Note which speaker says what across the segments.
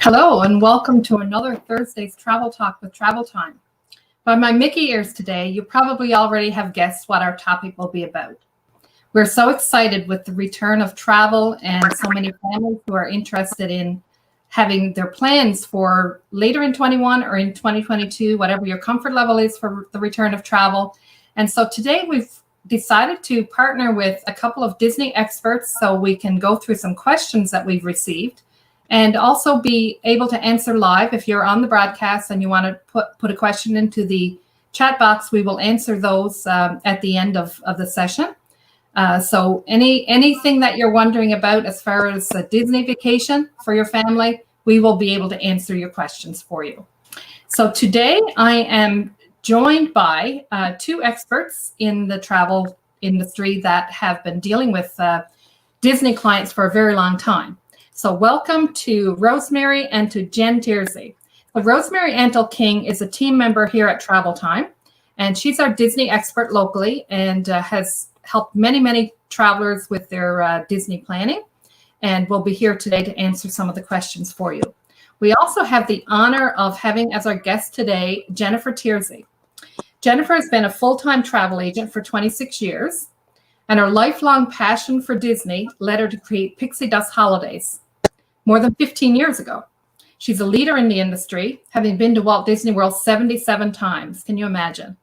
Speaker 1: Hello and welcome to another Thursday's Travel Talk with Travel Time. By my Mickey ears today, you probably already have guessed what our topic will be about. We're so excited with the return of travel and so many families who are interested in having their plans for later in 21 or in 2022, whatever your comfort level is for the return of travel. And so today we've decided to partner with a couple of Disney experts so we can go through some questions that we've received and also be able to answer live. If you're on the broadcast and you want to put a question into the chat box, we will answer those at the end of the session. So anything that you're wondering about as far as a Disney vacation for your family, we will be able to answer your questions for you. So today I am joined by two experts in the travel industry that have been dealing with Disney clients for a very long time. So welcome to Rosemary and to Terzi. Rosemary Antle King is a team member here at Travel Time, and she's our Disney expert locally and has helped many travelers with their Disney planning, and will be here today to answer some of the questions for you. We also have the honor of having as our guest today, Jennifer Terzi. Jennifer has been a full-time travel agent for 26 years, and her lifelong passion for Disney led her to create Pixie Dust Holidays more than 15 years ago. She's a leader in the industry, having been to Walt Disney World 77 times. Can you imagine?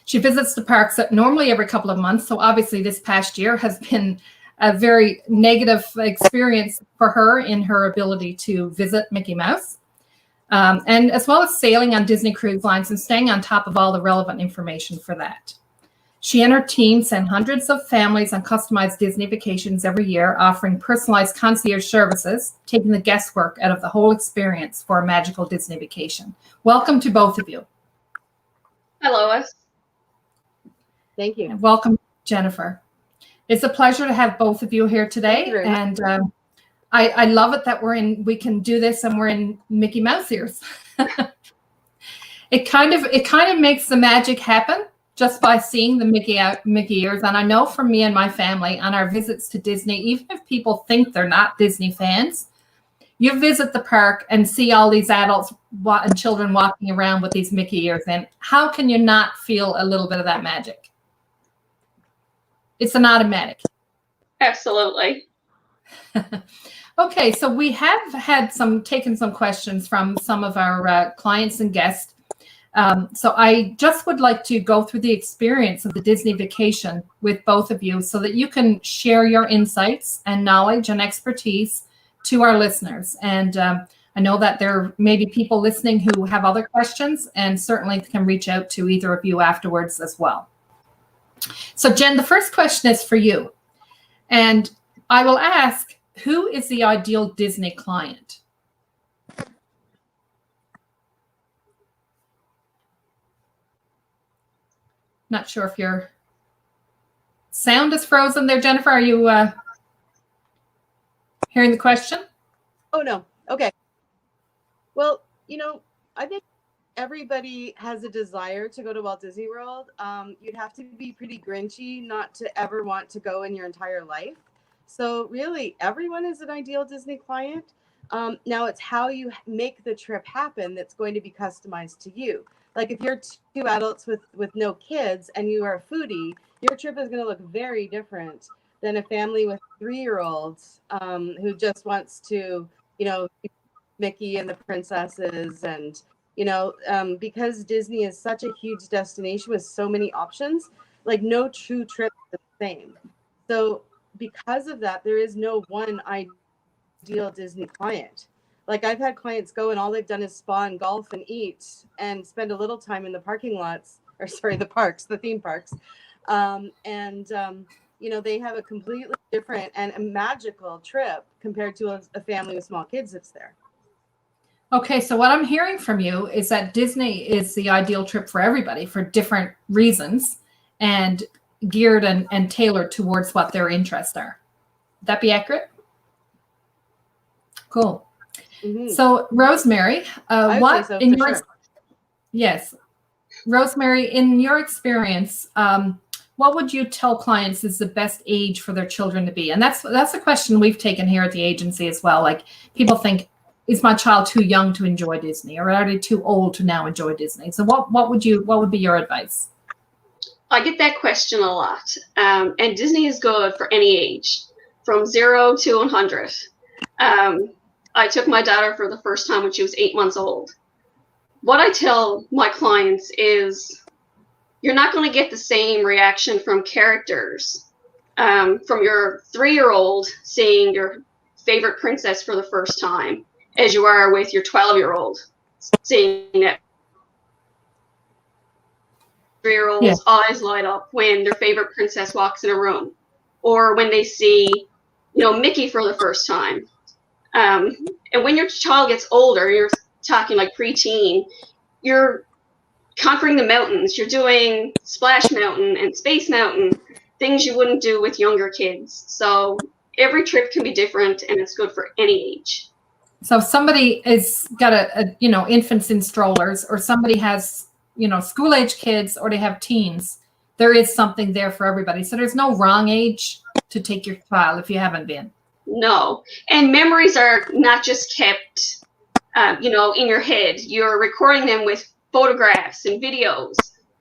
Speaker 1: She visits the parks normally every couple of months, so obviously this past year has been a very negative experience for her in her ability to visit Mickey Mouse, and as well as sailing on Disney Cruise Lines and staying on top of all the relevant information for that. She and her team send hundreds of families on customized Disney vacations every year, offering personalized concierge services, taking the guesswork out of the whole experience for a magical Disney vacation. Welcome to both of you.
Speaker 2: Hi, Lois.
Speaker 3: Thank you.
Speaker 1: And welcome, Jennifer. It's a pleasure to have both of you here today. And I love it that we can do this and we're in Mickey Mouse ears. It kind of makes the magic happen just by seeing the Mickey ears. And I know from me and my family on our visits to Disney, even if people think they're not Disney fans, you visit the park and see all these adults and children walking around with these Mickey ears in. How can you not feel a little bit of that magic? It's an automatic.
Speaker 2: Absolutely.
Speaker 1: Okay, so we have taken some questions from some of our clients and guests. So I just would like to go through the experience of the Disney vacation with both of you so that you can share your insights and knowledge and expertise to our listeners. And I know that there may be people listening who have other questions and certainly can reach out to either of you afterwards as well. So Jen, the first question is for you. And I will ask, who is the ideal Disney client? Not sure if your sound is frozen there, Jennifer. Are you hearing the question?
Speaker 3: Oh, no. Okay. Well, I think everybody has a desire to go to Walt Disney World. You'd have to be pretty Grinchy not to ever want to go in your entire life. So really, everyone is an ideal Disney client. Now it's how you make the trip happen that's going to be customized to you. Like if you're two adults with no kids and you are a foodie, your trip is going to look very different than a family with 3-year-olds who just wants to, Mickey and the princesses. And, because Disney is such a huge destination with so many options, like no true trip is the same. So because of that, there is no one ideal Disney client. Like I've had clients go and all they've done is spa and golf and eat and spend a little time in the parking lots, the theme parks. They have a completely different and a magical trip compared to a family with small kids that's there.
Speaker 1: Okay, so what I'm hearing from you is that Disney is the ideal trip for everybody for different reasons and geared and tailored towards what their interests are. Would that be accurate? Cool. Mm-hmm. So Rosemary, Rosemary, in your experience, what would you tell clients is the best age for their children to be? And that's a question we've taken here at the agency as well. Like people think is my child too young to enjoy Disney, or are they too old to now enjoy Disney? So what would be your advice?
Speaker 2: I get that question a lot. And Disney is good for any age, from 0 to 100. I took my daughter for the first time when she was 8 months old. What I tell my clients is you're not going to get the same reaction from characters, from your 3-year-old seeing your favorite princess for the first time as you are with your 12-year-old seeing that 3-year-old's eyes light up when their favorite princess walks in a room, or when they see, Mickey for the first time. And when your child gets older, you're talking like preteen, you're conquering the mountains. You're doing Splash Mountain and Space Mountain, things you wouldn't do with younger kids. So every trip can be different, and it's good for any age.
Speaker 1: So if somebody is got infants in strollers, or somebody has, school age kids, or they have teens, there is something there for everybody. So there's no wrong age to take your child if you haven't been.
Speaker 2: No. And memories are not just kept, in your head. You're recording them with photographs and videos,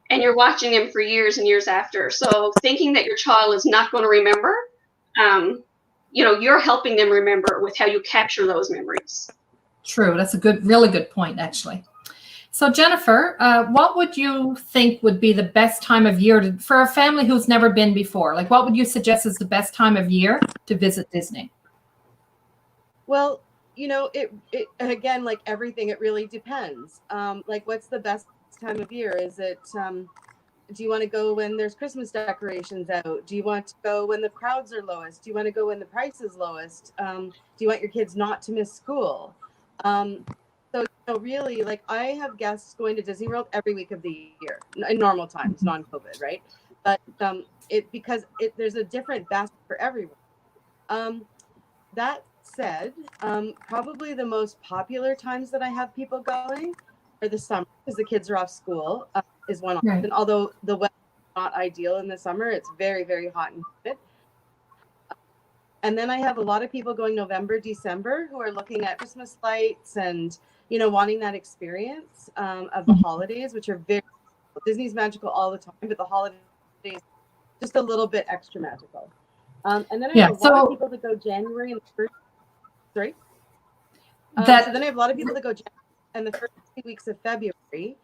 Speaker 2: and you're watching them for years and years after. So thinking that your child is not going to remember, you're helping them remember with how you capture those memories.
Speaker 1: True. That's a really good point, actually. So Jennifer, what would you think would be the best time of year for a family who's never been before? Like, what would you suggest is the best time of year to visit Disney?
Speaker 3: Well, it again, like everything, it really depends. Like, what's the best time of year? Is it, do you want to go when there's Christmas decorations out? Do you want to go when the crowds are lowest? Do you want to go when the price is lowest? Do you want your kids not to miss school? So really, like, I have guests going to Disney World every week of the year in normal times, non-COVID, right? But there's a different basket for everyone. That said, probably the most popular times that I have people going are the summer, because the kids are off school, is one option. Right. Although the weather is not ideal in the summer, it's very, very hot and humid. And then I have a lot of people going November, December, who are looking at Christmas lights and, wanting that experience of the holidays, which are very, Disney's magical all the time, but the holidays just a little bit extra magical. And then I have a lot of people that go January and the first. Sorry. So then I have a lot of people that go in the first 2 weeks of February,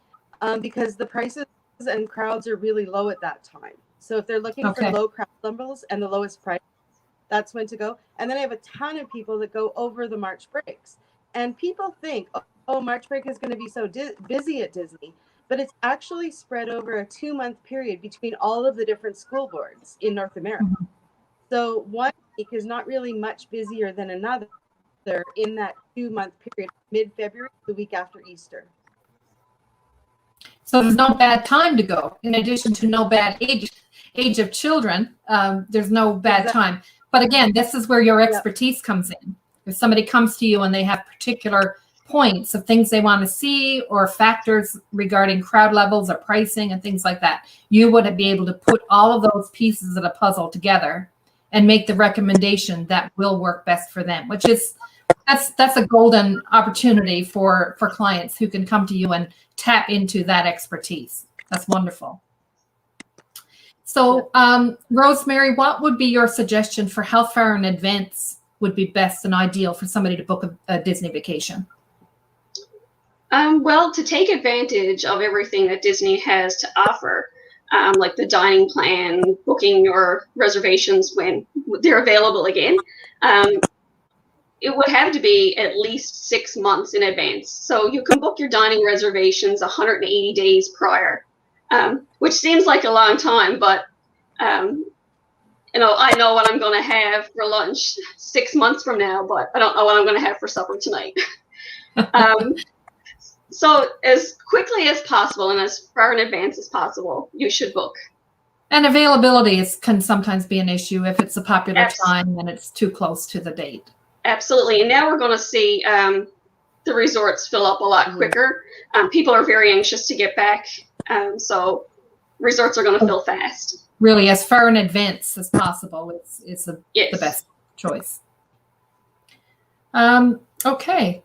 Speaker 3: because the prices and crowds are really low at that time. So if they're looking for low crowd levels and the lowest price, that's when to go. And then I have a ton of people that go over the March breaks. And people think, oh, March break is going to be so busy at Disney. But it's actually spread over a 2-month period between all of the different school boards in North America. Mm-hmm. So one week is not really much busier than another in that 2-month period, mid-February, the week after Easter.
Speaker 1: So there's no bad time to go. In addition to no bad age of children, there's no bad time. But again, this is where your expertise comes in. If somebody comes to you and they have particular points of things they want to see, or factors regarding crowd levels or pricing and things like that, you would be able to put all of those pieces of the puzzle together and make the recommendation that will work best for them, which is that's a golden opportunity for clients who can come to you and tap into that expertise. That's wonderful. So Rosemary, what would be your suggestion for how far in advance would be best and ideal for somebody to book a Disney vacation?
Speaker 2: Well, to take advantage of everything that Disney has to offer, like the dining plan, booking your reservations when they're available again, it would have to be at least 6 months in advance. So you can book your dining reservations 180 days prior, which seems like a long time, but I know what I'm going to have for lunch 6 months from now, but I don't know what I'm going to have for supper tonight. So as quickly as possible and as far in advance as possible, you should book.
Speaker 1: And availability can sometimes be an issue if it's a popular time and it's too close to the date.
Speaker 2: Absolutely. And now we're going to see the resorts fill up a lot quicker. People are very anxious to get back. So resorts are going to fill fast.
Speaker 1: Really, as far in advance as possible, it's the best choice. Okay.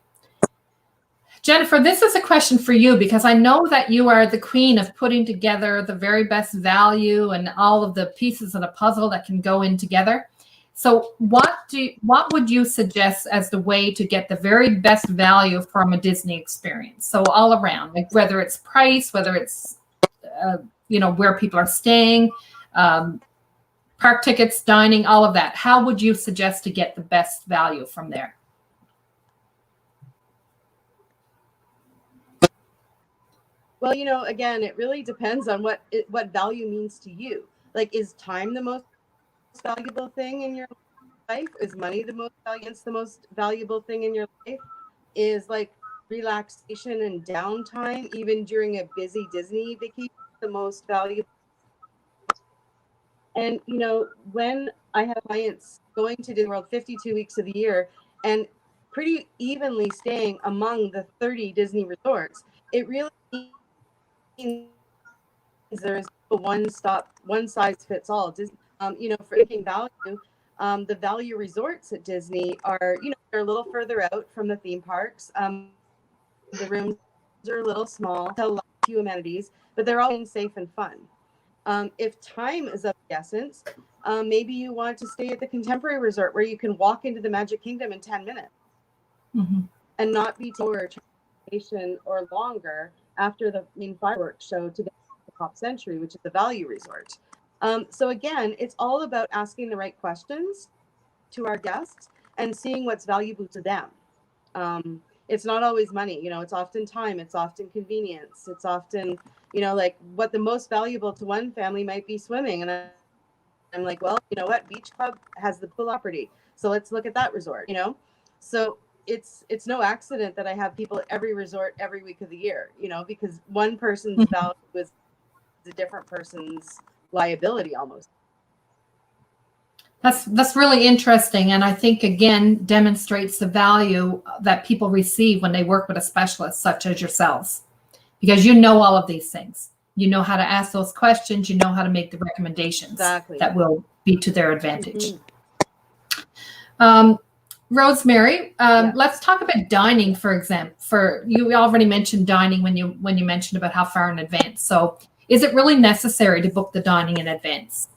Speaker 1: Jennifer, this is a question for you because I know that you are the queen of putting together the very best value and all of the pieces of the puzzle that can go in together. So what would you suggest as the way to get the very best value from a Disney experience? So all around, like whether it's price, whether it's where people are staying, park tickets, dining, all of that. How would you suggest to get the best value from there?
Speaker 3: Well, again, it really depends on what value means to you. Like, is time the most valuable thing in your life? Is money the most valuable thing in your life? Is like relaxation and downtime, even during a busy Disney vacation, the most valuable? And when I have clients going to Disney World 52 weeks of the year and pretty evenly staying among the 30 Disney resorts, it really means there's a one size fits all. For making value, the value resorts at Disney are, they're a little further out from the theme parks. The rooms are a little small, have a few amenities, but they're all safe and fun. If time is of the essence, maybe you want to stay at the Contemporary Resort where you can walk into the Magic Kingdom in 10 minutes and not be tour transportation or longer after the main fireworks show to get to the Pop Century, which is the value resort. So again, it's all about asking the right questions to our guests and seeing what's valuable to them. It's not always money, it's often time, it's often convenience, it's often, like what the most valuable to one family might be swimming. And I'm like, well, you know what? Beach Club has the pool property, so let's look at that resort, So it's no accident that I have people at every resort every week of the year, because one person's value is a different person's liability almost.
Speaker 1: That's really interesting, and I think again demonstrates the value that people receive when they work with a specialist such as yourselves, because you know all of these things. You know how to ask those questions. You know how to make the recommendations that will be to their advantage. Rosemary, let's talk about dining, for example. You already mentioned dining when you mentioned about how far in advance. So, is it really necessary to book the dining in advance?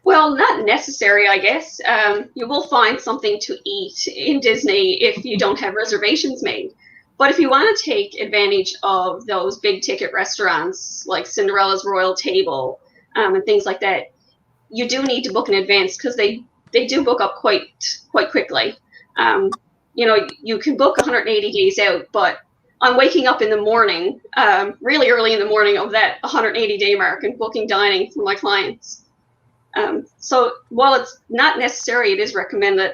Speaker 2: Well, not necessary, I guess. You will find something to eat in Disney if you don't have reservations made. But if you want to take advantage of those big ticket restaurants like Cinderella's Royal Table and things like that, you do need to book in advance because they do book up quite quickly. You can book 180 days out, but I'm waking up in the morning, really early in the morning of that 180-day mark and booking dining for my clients. So while it's not necessary, it is recommended.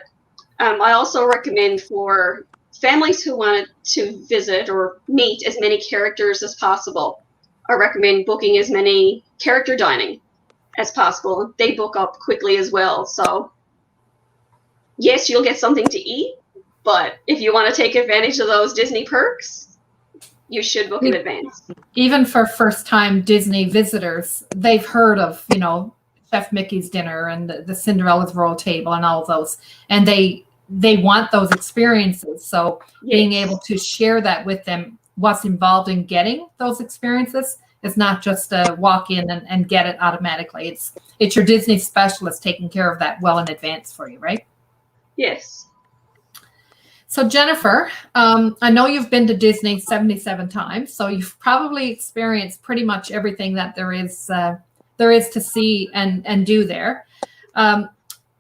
Speaker 2: I also recommend for families who wanted to visit or meet as many characters as possible, I recommend booking as many character dining as possible. They book up quickly as well. So yes, you'll get something to eat, but if you want to take advantage of those Disney perks, you should book in advance.
Speaker 1: Even for first-time Disney visitors, they've heard of, Chef Mickey's dinner and the Cinderella's Royal Table and all of those, and they want those experiences. So being able to share that with them, what's involved in getting those experiences, is not just a walk in and get it automatically. It's your Disney specialist taking care of that well in advance for you, right?
Speaker 2: Yes.
Speaker 1: So Jennifer, I know you've been to Disney 77 times, so you've probably experienced pretty much everything that there is to see and do there.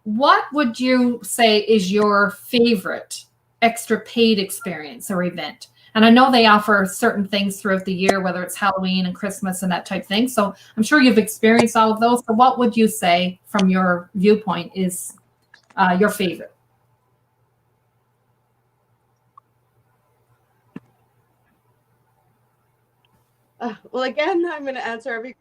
Speaker 1: What would you say is your favorite extra paid experience or event? And I know they offer certain things throughout the year, whether it's Halloween and Christmas and that type thing. So I'm sure you've experienced all of those. So what would you say from your viewpoint is your favorite?
Speaker 3: Well, again, I'm going to answer every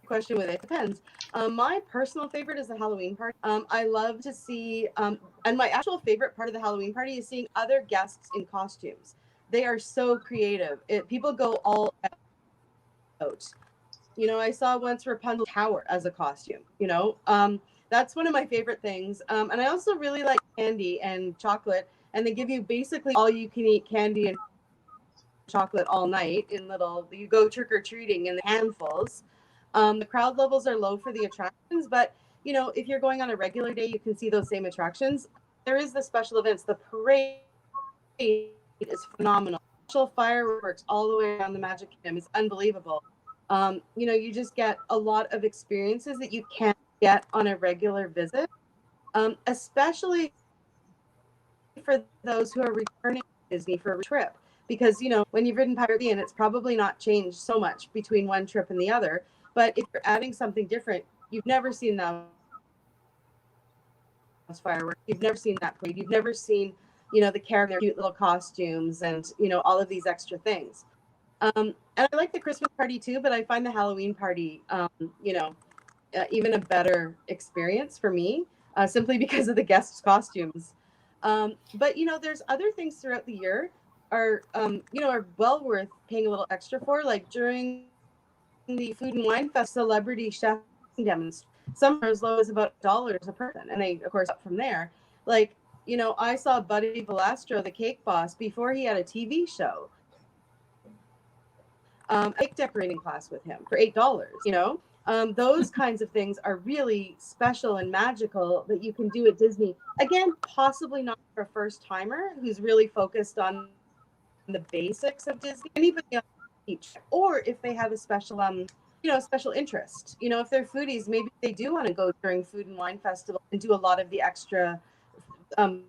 Speaker 3: question with it depends. My personal favorite is the Halloween party. I love to see, and my actual favorite part of the Halloween party is seeing other guests in costumes. They are so creative. People go all out. I saw once Rapunzel Tower as a costume. That's one of my favorite things. And I also really like candy and chocolate, and they give you basically all you can eat candy and chocolate all night in little, you go trick-or-treating in handfuls. The crowd levels are low for the attractions, but you know, if you're going on a regular day, you can see those same attractions. There is the special events. The parade is phenomenal. Special fireworks all the way around the Magic Kingdom is unbelievable. You know, you just get a lot of experiences that you can't get on a regular visit, especially for those who are returning to Disney for a trip. Because, you know, when you've ridden Pirates of the Caribbean, it's probably not changed so much between one trip and the other. But if you're adding something different, you've never seen those fireworks, you've never seen that parade, you've never seen, you know, the character, cute little costumes, and you know, all of these extra things. And I like the Christmas party too, but I find the Halloween party, you know, even a better experience for me, simply because of the guests' costumes. But you know, there's other things throughout the year are, you know, are well worth paying a little extra for, like during the Food and Wine Fest celebrity chef demonstration. Some are as low as about $1 a person, and they of course up from there. Like, you know, I saw Buddy Valastro, the cake boss, before he had a TV show. A cake decorating class with him for $8. You know, those kinds of things are really special and magical that you can do at Disney. Again, possibly not for a first timer who's really focused on the basics of Disney. Anybody else each, or if they have a special you know, special interest. You know, if they're foodies, maybe they do want to go during Food and Wine Festival and do a lot of the extra you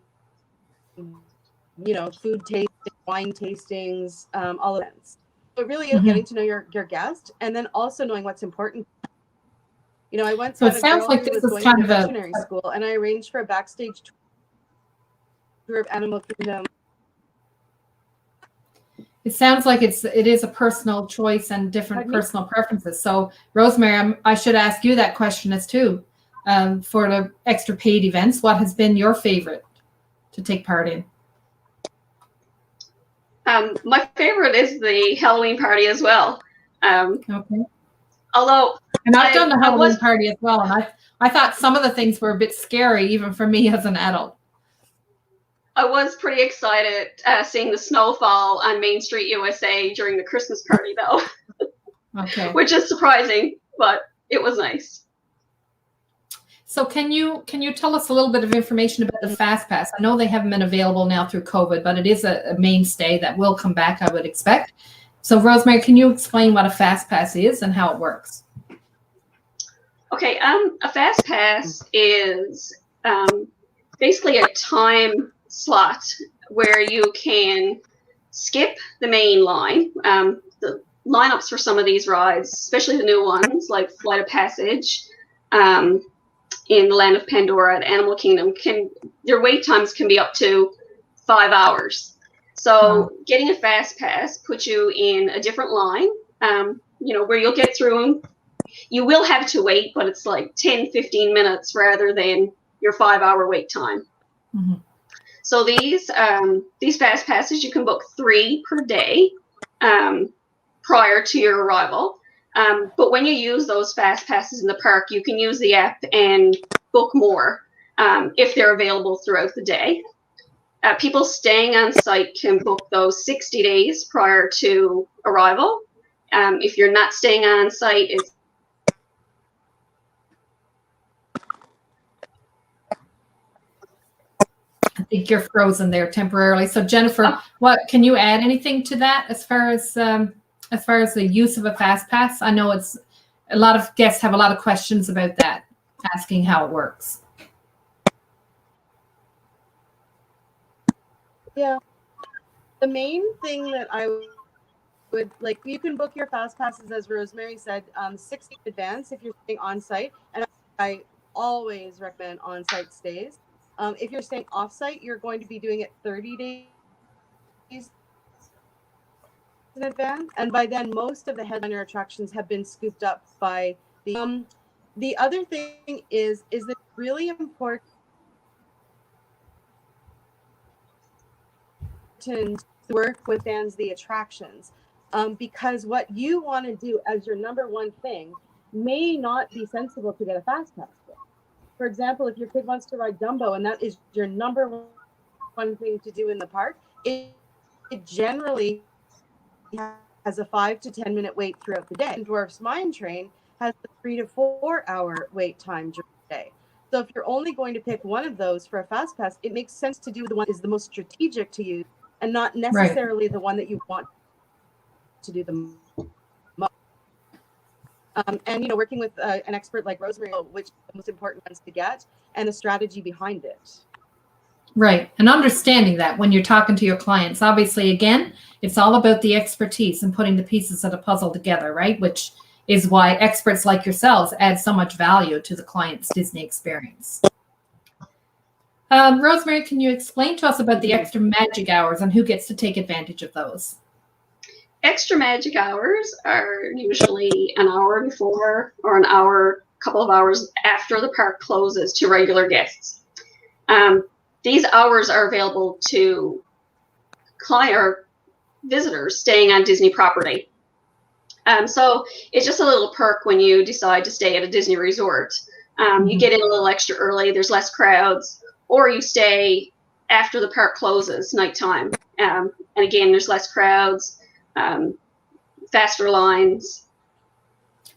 Speaker 3: know, food tasting, wine tastings, all of that. So it really is getting to know your guest, and then also knowing what's important. You know, I once
Speaker 1: So
Speaker 3: had
Speaker 1: it
Speaker 3: a
Speaker 1: sounds
Speaker 3: girl
Speaker 1: like
Speaker 3: who
Speaker 1: this
Speaker 3: was
Speaker 1: is
Speaker 3: going
Speaker 1: kind
Speaker 3: to
Speaker 1: of a
Speaker 3: veterinary school, and I arranged for a backstage tour of Animal Kingdom.
Speaker 1: It sounds like it is a personal choice and different
Speaker 3: Pardon me?
Speaker 1: personal preferences. So, Rosemary, I should ask you that question as too. For the extra paid events, what has been your favorite to take part in?
Speaker 2: My favorite is the Halloween party as well.
Speaker 1: Okay.
Speaker 2: Although,
Speaker 1: And I've done the
Speaker 2: I
Speaker 1: Halloween
Speaker 2: was
Speaker 1: party as well, and I thought some of the things were a bit scary, even for me as an adult.
Speaker 2: I was pretty excited seeing the snowfall on Main Street USA during the Christmas party, though,
Speaker 1: Okay.
Speaker 2: which is surprising, but it was nice.
Speaker 1: So can you tell us a little bit of information about the Fast Pass? I know they haven't been available now through COVID, but it is a mainstay that will come back, I would expect. So Rosemary, can you explain what a Fast Pass is and how it works?
Speaker 2: Okay, a Fast Pass is basically a time slot where you can skip the main line. The lineups for some of these rides, especially the new ones like Flight of Passage, in the Land of Pandora at Animal Kingdom, their wait times can be up to 5 hours. So getting a Fast Pass puts you in a different line, you know, where you'll get through them. You will have to wait, but it's like 10, 15 minutes rather than your 5-hour wait time.
Speaker 1: Mm-hmm.
Speaker 2: So these Fast Passes, you can book 3 per day prior to your arrival. But when you use those Fast Passes in the park, you can use the app and book more if they're available throughout the day. People staying on site can book those 60 days prior to arrival. If you're not staying on site, it's
Speaker 1: I think you're frozen there temporarily. So Jennifer, what can you add anything to that as far as the use of a Fast Pass? I know it's a lot of guests have a lot of questions about that, asking how it works.
Speaker 3: Yeah, the main thing that I would like, you can book your Fast Passes, as Rosemary said, 60 in advance if you're staying on site, and I always recommend on-site stays. If you're staying off-site, you're going to be doing it 30 days in advance, and by then most of the headliner attractions have been scooped up by the other thing is that it's really important to work with the attractions, because what you want to do as your number one thing may not be sensible to get a Fast Pass for. For example, if your kid wants to ride Dumbo and that is your number one thing to do in the park, it generally has a 5 to 10 minute wait throughout the day. And Dwarf's Mine Train has a 3 to 4 hour wait time during the day. So if you're only going to pick one of those for a fast pass, it makes sense to do the one that is the most strategic to you and not necessarily the one that you want to do the most. And, working with an expert like Rosemary, which are the most important ones to get and the strategy behind it.
Speaker 1: Right. And understanding that when you're talking to your clients, obviously, again, it's all about the expertise and putting the pieces of the puzzle together, right? Which is why experts like yourselves add so much value to the client's Disney experience. Rosemary, can you explain to us about the extra magic hours and who gets to take advantage of those?
Speaker 2: Extra magic hours are usually an hour before or an hour, couple of hours after the park closes to regular guests. These hours are available to client or visitors staying on Disney property. So it's just a little perk when you decide to stay at a Disney resort. You get in a little extra early, there's less crowds, or you stay after the park closes, nighttime. And again, there's less crowds, faster lines.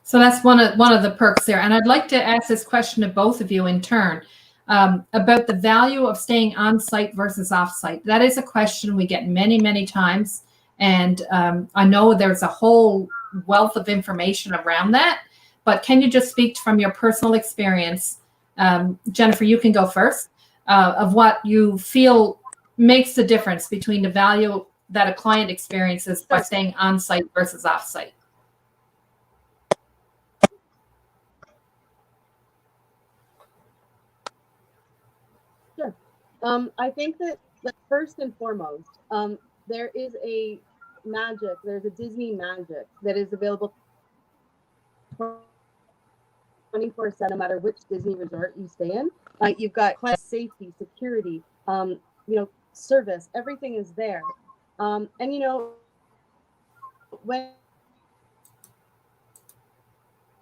Speaker 1: So that's one of the perks there. And I'd like to ask this question to both of you in turn about the value of staying on site versus off site. That is a question we get many, many times. And I know there's a whole wealth of information around that, but can you just speak from your personal experience? Jennifer, you can go first, of what you feel makes the difference between the value that a client experiences by staying on site versus off site.
Speaker 3: Sure. I think that, like, first and foremost, there is a magic. There's a Disney magic that is available 24/7, no matter which Disney resort you stay in. You've got safety, security, service. Everything is there. And when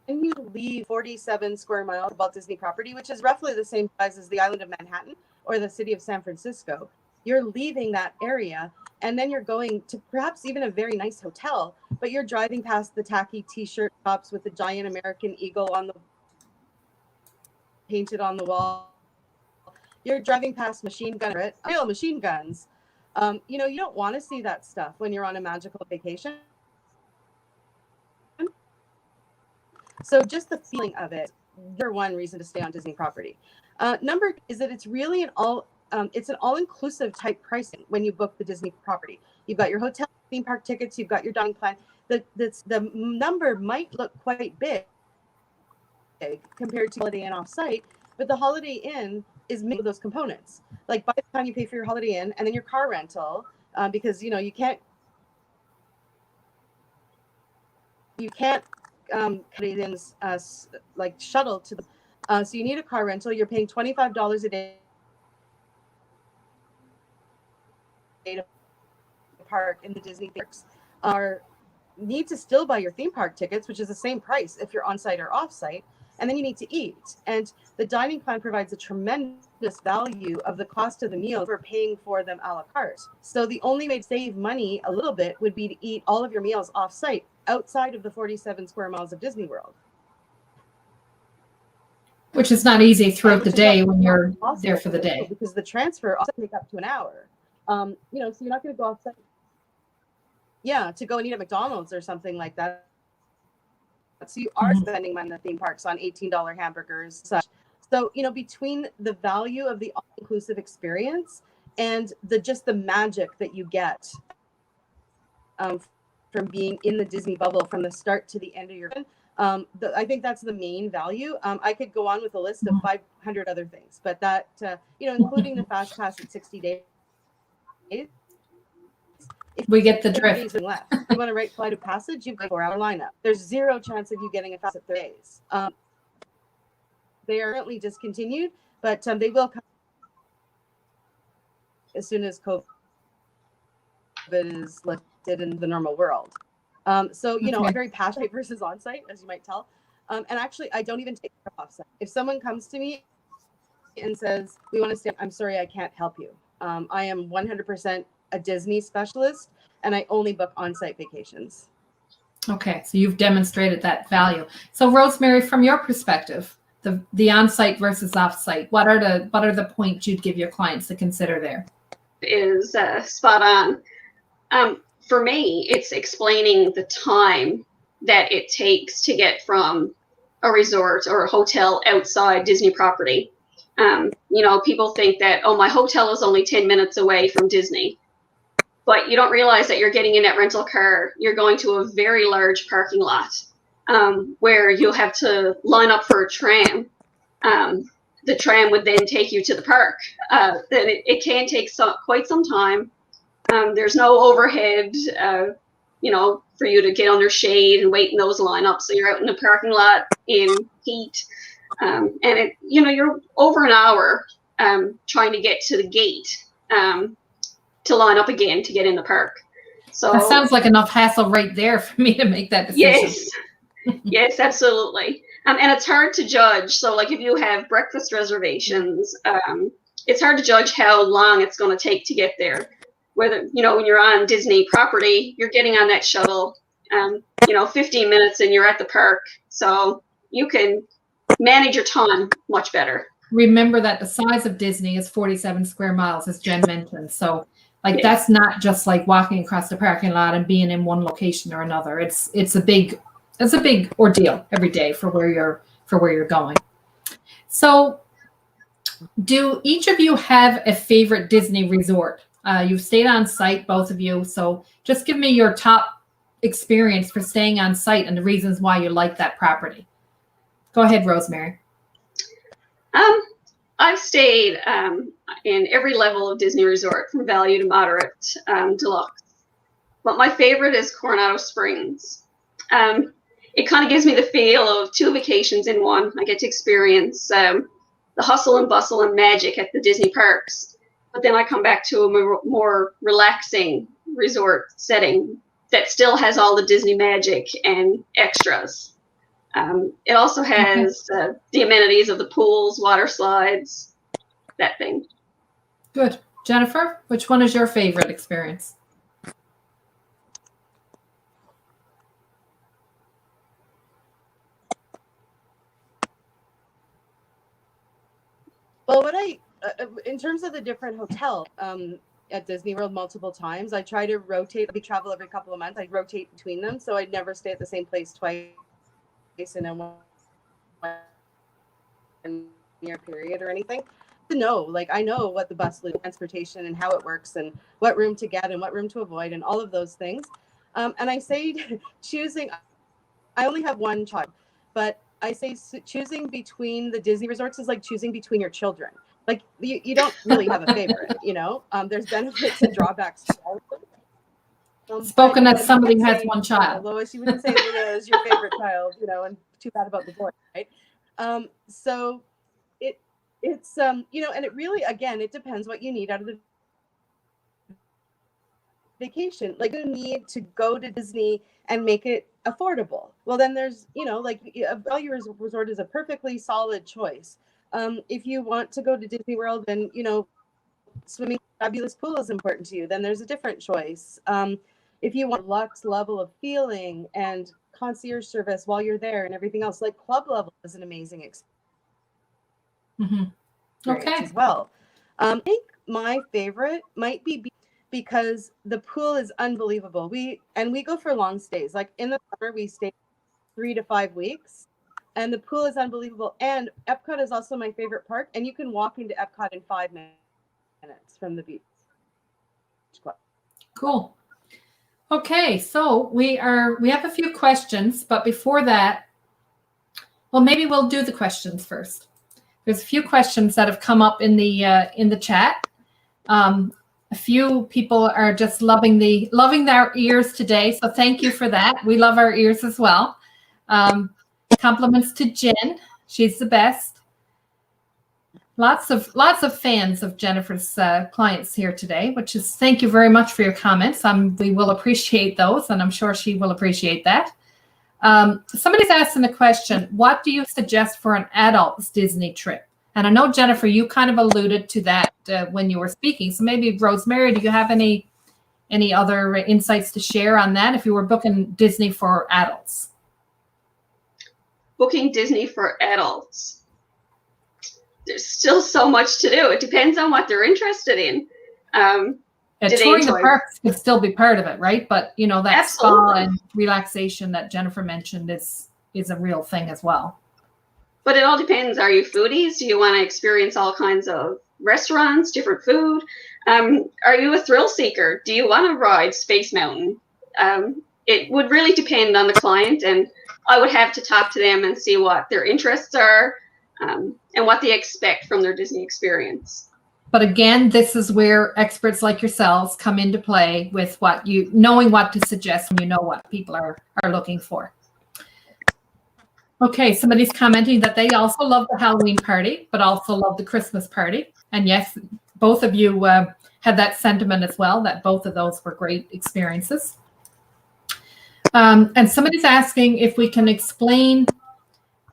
Speaker 3: you leave 47 square miles of Walt Disney property, which is roughly the same size as the island of Manhattan or the city of San Francisco, you're leaving that area, and then you're going to perhaps even a very nice hotel, but you're driving past the tacky t-shirt shops with the giant American eagle painted on the wall. You're driving past real machine guns. You don't want to see that stuff when you're on a magical vacation. So just the feeling of it, number one reason to stay on Disney property. Number is that it's really an all-inclusive type pricing when you book the Disney property. You've got your hotel, theme park tickets, you've got your dining plan. The number might look quite big compared to Holiday Inn off-site, but the Holiday Inn is made of those components. Like, by the time you pay for your Holiday Inn and then your car rental, because you can't Canadians like shuttle to the so you need a car rental. You're paying $25 a day to park in the Disney parks. Need to still buy your theme park tickets, which is the same price if you're on site or off site, and then you need to eat. And the dining plan provides a tremendous value of the cost of the meal for paying for them a la carte. So the only way to save money a little bit would be to eat all of your meals off site outside of the 47 square miles of Disney World.
Speaker 1: Which is not easy throughout the day when you're there for the day.
Speaker 3: Because the transfer also take up to an hour. So you're not going to go outside. Yeah, to go and eat at McDonald's or something like that. So you are spending money in the theme parks on $18 hamburgers. Such. So, between the value of the all-inclusive experience and the magic that you get from being in the Disney bubble from the start to the end of your I think that's the main value. I could go on with a list of 500 other things, but that, including the fast pass at 60 days. If
Speaker 1: we get the drift.
Speaker 3: Left. If you want a right flight of passage, you've got a 4-hour lineup. There's zero chance of you getting a fast at 3 days. They are currently discontinued, but they will come as soon as COVID is lifted in the normal world. So, I'm very passionate versus on-site, as you might tell. And actually, I don't even take off-site. If someone comes to me and says, we want to stay, I'm sorry, I can't help you. I am 100% a Disney specialist. and I only book on-site vacations.
Speaker 1: Okay, so you've demonstrated that value. So Rosemary, from your perspective, the on-site versus off-site, what are the points you'd give your clients to consider there?
Speaker 2: Is spot on. For me, it's explaining the time that it takes to get from a resort or a hotel outside Disney property. People think that, oh, my hotel is only 10 minutes away from Disney. But you don't realize that you're getting in that rental car. You're going to a very large parking lot where you'll have to line up for a tram. The tram would then take you to the park. Then it can take quite some time. There's no overhead, for you to get under shade and wait in those lineups. So you're out in the parking lot in heat. And you're over an hour trying to get to the gate. To line up again to get in the park. So
Speaker 1: that sounds like enough hassle right there for me to make that decision.
Speaker 2: Yes, absolutely. And it's hard to judge. So like if you have breakfast reservations, it's hard to judge how long it's going to take to get there. Whether, when you're on Disney property, you're getting on that shuttle, 15 minutes and you're at the park. So you can manage your time much better.
Speaker 1: Remember that the size of Disney is 47 square miles, as Jen mentioned. So that's not just like walking across the parking lot and being in one location or another. It's a big ordeal every day for where you're going. So do each of you have a favorite Disney resort? You've stayed on site, both of you. So just give me your top experience for staying on site and the reasons why you like that property. Go ahead, Rosemary.
Speaker 2: I've stayed in every level of Disney resort, from value to moderate, deluxe. But my favorite is Coronado Springs. It kind of gives me the feel of two vacations in one. I get to experience the hustle and bustle and magic at the Disney parks. But then I come back to a more relaxing resort setting that still has all the Disney magic and extras. It also has the amenities of the pools, water slides, that thing.
Speaker 1: Good. Jennifer, which one is your favorite experience?
Speaker 3: Well, in terms of the different hotels at Disney World multiple times, I try to rotate. We travel every couple of months. I rotate between them, so I'd never stay at the same place twice in a 1 year period or anything. To know, I know what the bus transportation and how it works and what room to get and what room to avoid and all of those things. And I say choosing, I only have one child, but I say choosing between the Disney resorts is like choosing between your children. You don't really have a favorite, there's benefits and drawbacks to all of them.
Speaker 1: Spoken as somebody who has one child.
Speaker 3: Lois, you wouldn't say Luna is your favorite child, and too bad about the boy, right? So it's and it really, again, it depends what you need out of the vacation. You need to go to Disney and make it affordable. Well, then there's, a value resort is a perfectly solid choice. If you want to go to Disney World and, swimming fabulous pool is important to you, then there's a different choice. If you want luxe level of feeling and concierge service while you're there and everything else, club level is an amazing experience as well. I think my favorite might be because the pool is unbelievable. We go for long stays. In the summer, we stay 3 to 5 weeks, and the pool is unbelievable. And Epcot is also my favorite park, and you can walk into Epcot in 5 minutes from the beach club.
Speaker 1: Cool. Okay, so we have a few questions, but before that, well, maybe we'll do the questions first. There's a few questions that have come up in the chat. A few people are just loving their ears today, so thank you for that. We love our ears as well. Compliments to Jen; she's the best. Lots of fans of Jennifer's clients here today, which is thank you very much for your comments. We will appreciate those, and I'm sure she will appreciate that. Somebody's asking the question, what do you suggest for an adult's Disney trip? And I know, Jennifer, you kind of alluded to that when you were speaking. So maybe, Rosemary, do you have any any other insights to share on that if you were booking Disney for adults?
Speaker 2: Booking Disney for adults. There's still so much to do. It depends on what they're interested in.
Speaker 1: Touring the parks could still be part of it, right? But you know, that
Speaker 2: Absolutely.
Speaker 1: spa and relaxation that Jennifer mentioned is a real thing as well.
Speaker 2: But it all depends. Are you foodies? Do you want to experience all kinds of restaurants, different food? Are you a thrill seeker? Do you want to ride Space Mountain? It would really depend on the client, and I would have to talk to them and see what their interests are, and what they expect from their Disney experience.
Speaker 1: But again, this is where experts like yourselves come into play with knowing what to suggest when you know what people are looking for. Okay, somebody's commenting that they also love the Halloween party, but also love the Christmas party. And yes, both of you had that sentiment as well, that both of those were great experiences. And somebody's asking if we can explain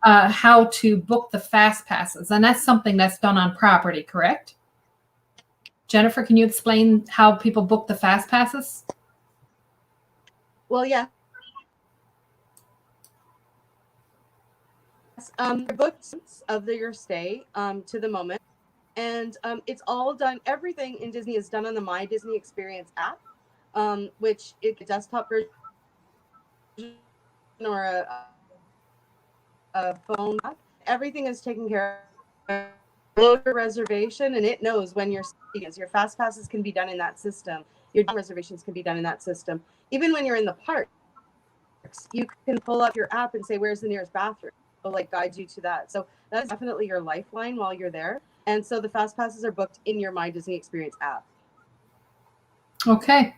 Speaker 1: how to book the fast passes. And that's something that's done on property, correct? Jennifer, can you explain how people book the fast passes?
Speaker 3: Well, yeah. Booked of your stay to the moment, and it's all done. Everything in Disney is done on the My Disney Experience app, which is a desktop version or a phone app. Everything is taken care of. Load a reservation, and it knows when your stay is. Your fast passes can be done in that system. Your reservations can be done in that system. Even when you're in the parks, you can pull up your app and say, "Where's the nearest bathroom?" It'll like guide you to that. So that's definitely your lifeline while you're there. And so the fast passes are booked in your My Disney Experience app.
Speaker 1: Okay.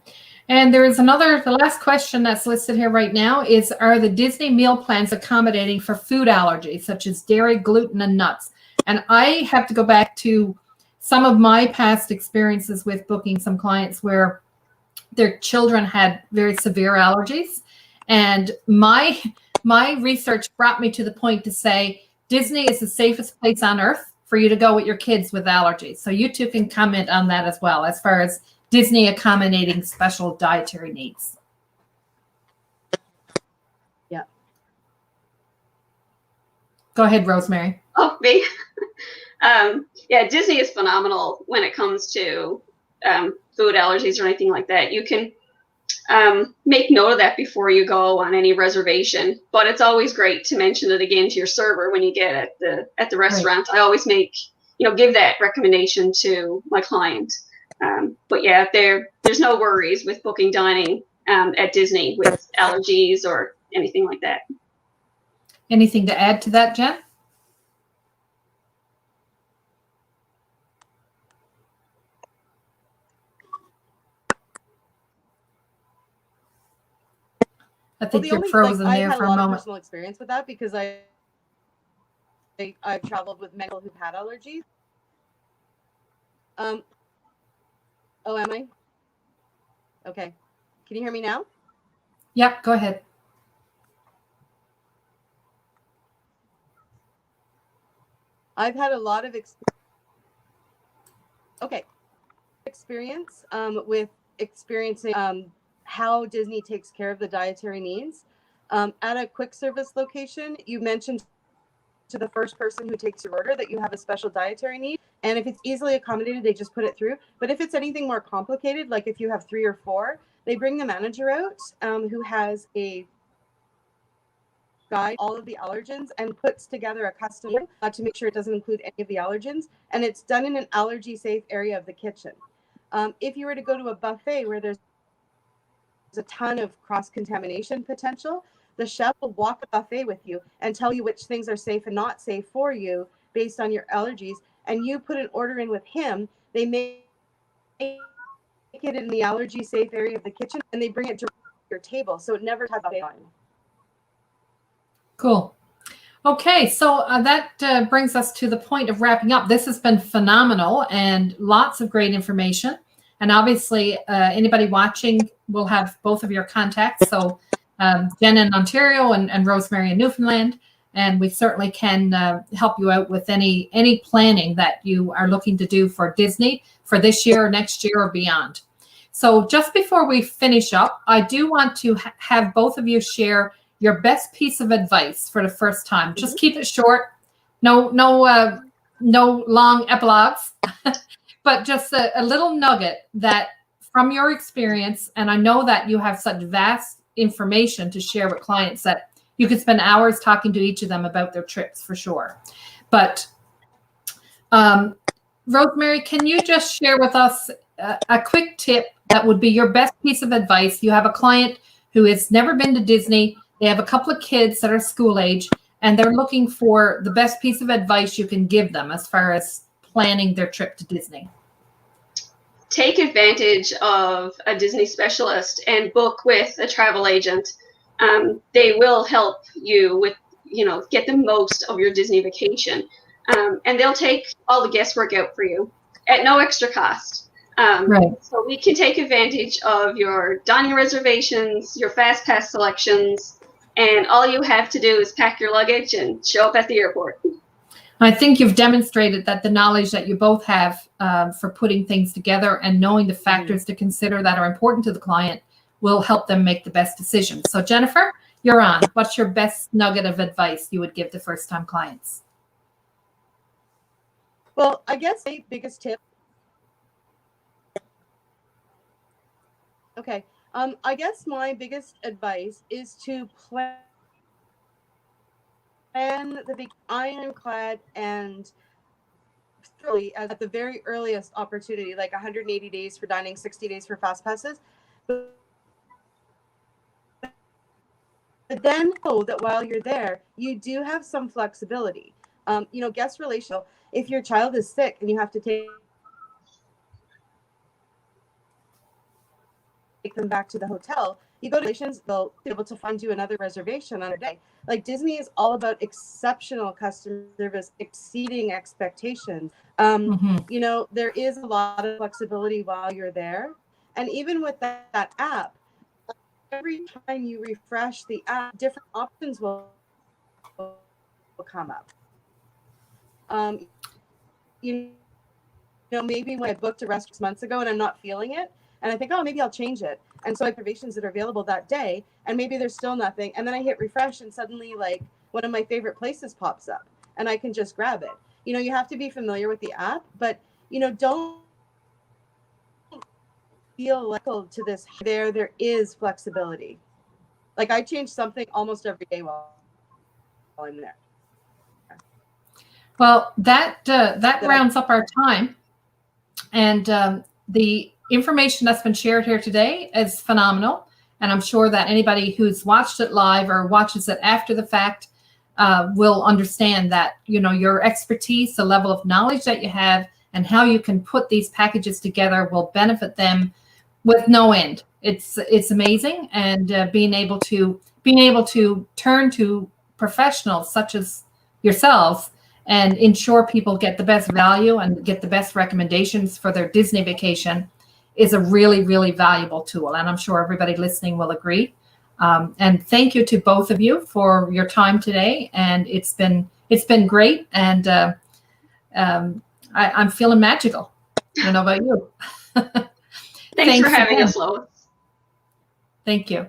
Speaker 1: And there is the last question that's listed here right now is, are the Disney meal plans accommodating for food allergies, such as dairy, gluten, and nuts? And I have to go back to some of my past experiences with booking some clients where their children had very severe allergies. And my research brought me to the point to say Disney is the safest place on earth for you to go with your kids with allergies. So you two can comment on that as well, as far as Disney accommodating special dietary needs.
Speaker 3: Yeah.
Speaker 2: Go ahead, Rosemary.
Speaker 1: Oh, me?
Speaker 2: Yeah, Disney is phenomenal when it comes to food allergies or anything like that. You can make note of that before you go on any reservation, but it's always great to mention it again to your server when you get at the restaurant. Right. I always give that recommendation to my client. But yeah, there's no worries with booking dining at Disney with allergies or anything like that.
Speaker 1: Anything to add to that, Jen? I think you're frozen there for a moment. I had a lot of
Speaker 3: personal experience with that because I've traveled with men who've had allergies. Oh, am I? Okay. Can you hear me now?
Speaker 1: Yep, go ahead.
Speaker 3: I've had a lot of experience with experiencing how Disney takes care of the dietary needs. At a quick service location, you mentioned to the first person who takes your order that you have a special dietary need. And if it's easily accommodated, they just put it through. But if it's anything more complicated, like if you have 3 or 4, they bring the manager out who has a guide all of the allergens and puts together a custom to make sure it doesn't include any of the allergens. And it's done in an allergy safe area of the kitchen. If you were to go to a buffet where there's a ton of cross-contamination potential, the chef will walk the buffet with you and tell you which things are safe and not safe for you based on your allergies. And you put an order in with him, they make it in the allergy safe area of the kitchen and they bring it to your table. So it never has a line.
Speaker 1: Cool. Okay, so that brings us to the point of wrapping up. This has been phenomenal and lots of great information. And obviously, anybody watching will have both of your contacts. So Jen in Ontario and Rosemary in Newfoundland. And we certainly can help you out with any planning that you are looking to do for Disney for this year, or next year, or beyond. So just before we finish up, I do want to have both of you share your best piece of advice for the first time. Just keep it short. No long epilogues, but just a little nugget that from your experience, and I know that you have such vast information to share with clients that you could spend hours talking to each of them about their trips for sure. But Rosemary, can you just share with us a quick tip that would be your best piece of advice? You have a client who has never been to Disney. They have a couple of kids that are school age, and they're looking for the best piece of advice you can give them as far as planning their trip to Disney.
Speaker 2: Take advantage of a Disney specialist and book with a travel agent. They will help you with, get the most of your Disney vacation. And they'll take all the guesswork out for you at no extra cost.
Speaker 1: Right.
Speaker 2: So we can take advantage of your dining reservations, your fast pass selections, and all you have to do is pack your luggage and show up at the airport.
Speaker 1: I think you've demonstrated that the knowledge that you both have for putting things together and knowing the factors to consider that are important to the client will help them make the best decisions. So Jennifer, you're on. What's your best nugget of advice you would give to first-time clients?
Speaker 3: Well, I guess my biggest tip. Okay. I guess my biggest advice is to plan the ironclad and thoroughly at the very earliest opportunity, like 180 days for dining, 60 days for fast passes. But then know that while you're there, you do have some flexibility. Guest relational. If your child is sick and you have to take them back to the hotel, you go to relations, they'll be able to find you another reservation on a day. Like Disney is all about exceptional customer service, exceeding expectations. There is a lot of flexibility while you're there. And even with that app, every time you refresh the app, different options will come up. Maybe when I booked a restaurant 6 months ago and I'm not feeling it, and I think, oh, maybe I'll change it. And so reservations that are available that day, and maybe there's still nothing. And then I hit refresh and suddenly like one of my favorite places pops up and I can just grab it. You have to be familiar with the app, but, don't feel like to this. There is flexibility. Like I change something almost every day while I'm there.
Speaker 1: Well, that rounds up our time. And the information that's been shared here today is phenomenal. And I'm sure that anybody who's watched it live or watches it after the fact will understand that, your expertise, the level of knowledge that you have, and how you can put these packages together will benefit them with no end. It's amazing. And being able to turn to professionals such as yourselves and ensure people get the best value and get the best recommendations for their Disney vacation is a really, really valuable tool. And I'm sure everybody listening will agree. And thank you to both of you for your time today. And it's been great. And I'm feeling magical. I don't know about you.
Speaker 2: Thanks for having us, Lois.
Speaker 1: Thank you.